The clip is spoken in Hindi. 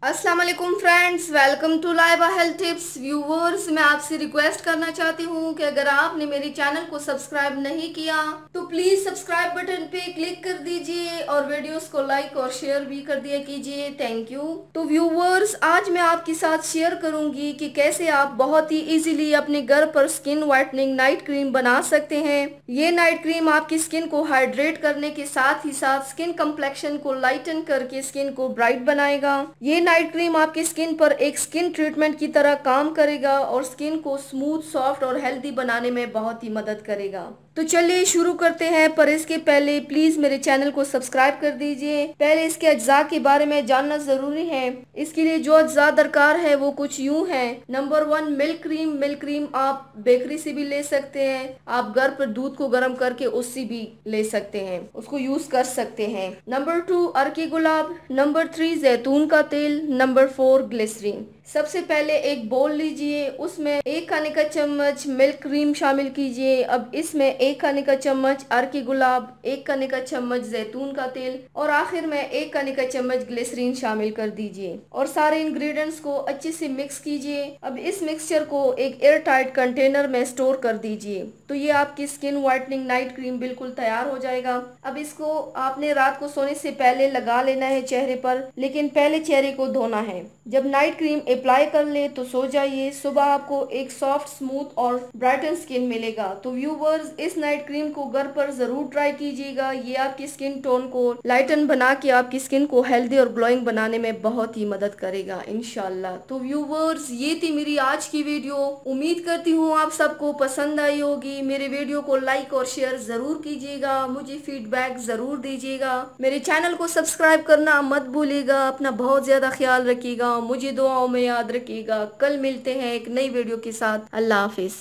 अस्सलाम वालेकुम friends, welcome to Laiba health tips. Viewers, मैं आपसे रिक्वेस्ट करना चाहती हूँ कि अगर आपने मेरे चैनल को सब्सक्राइब नहीं किया तो प्लीज सब्सक्राइब बटन पे क्लिक कर दीजिए और वीडियोस को लाइक और शेयर भी कर दिया कीजिए। Thank you. तो व्यूवर्स, आज मैं आपके साथ शेयर करूंगी कि कैसे आप बहुत ही इजीली अपने घर पर स्किन व्हाइटनिंग नाइट क्रीम बना सकते हैं। ये नाइट क्रीम आपकी स्किन को हाइड्रेट करने के साथ ही साथ स्किन कम्प्लेक्शन को लाइटन करके स्किन को ब्राइट बनाएगा। ये नाइट क्रीम आपकी स्किन पर एक स्किन ट्रीटमेंट की तरह काम करेगा और स्किन को स्मूथ, सॉफ्ट और हेल्दी बनाने में बहुत ही मदद करेगा। तो चलिए शुरू करते हैं, पर इसके पहले प्लीज मेरे चैनल को सब्सक्राइब कर दीजिए। पहले इसके अज्जा के बारे में जानना जरूरी है। इसके लिए जो अज्जा दरकार है वो कुछ यूं है। Number 1, milk cream. Milk cream आप बेकरी से भी ले सकते हैं, आप घर पर दूध को गर्म करके उससे भी ले सकते हैं, उसको यूज कर सकते हैं। नंबर 2, अरकी गुलाब। नंबर 3, जैतून का तेल। Number 4, glycerine. सबसे पहले एक बोल लीजिए, उसमें 1 खाने का चम्मच मिल्क क्रीम शामिल कीजिए। अब इसमें 1 खाने का चम्मच अरकी गुलाब, 1 खाने का चम्मच जैतून का तेल और आखिर में 1 खाने का चम्मच ग्लिसरीन शामिल कर दीजिए और सारे इंग्रेडिएंट्स को अच्छे से मिक्स कीजिए। अब इस मिक्सचर को एक एयर टाइट कंटेनर में स्टोर कर दीजिए। तो ये आपकी स्किन व्हाइटनिंग नाइट क्रीम बिल्कुल तैयार हो जाएगा। अब इसको आपने रात को सोने से पहले लगा लेना है चेहरे पर, लेकिन पहले चेहरे को धोना है। जब नाइट क्रीम अप्लाई कर ले तो सो जाइए। सुबह आपको एक सॉफ्ट, स्मूथ और ब्राइटन स्किन मिलेगा। तो व्यूवर्स, इस नाइट क्रीम को घर पर जरूर ट्राई कीजिएगा। ये आपकी स्किन टोन को लाइटन बना के आपकी स्किन को हेल्दी और ग्लोइंग बनाने में बहुत ही मदद करेगा इंशाल्लाह। तो व्यूवर्स, ये थी मेरी आज की वीडियो। उम्मीद करती हूँ आप सबको पसंद आई होगी। मेरे वीडियो को लाइक और शेयर जरूर कीजिएगा, मुझे फीडबैक जरूर दीजिएगा। मेरे चैनल को सब्सक्राइब करना मत भूलिएगा। अपना बहुत ज्यादा ख्याल रखिएगा, मुझे दुआओं में याद रखिएगा। कल मिलते हैं एक नई वीडियो के साथ। अल्लाह हाफिज।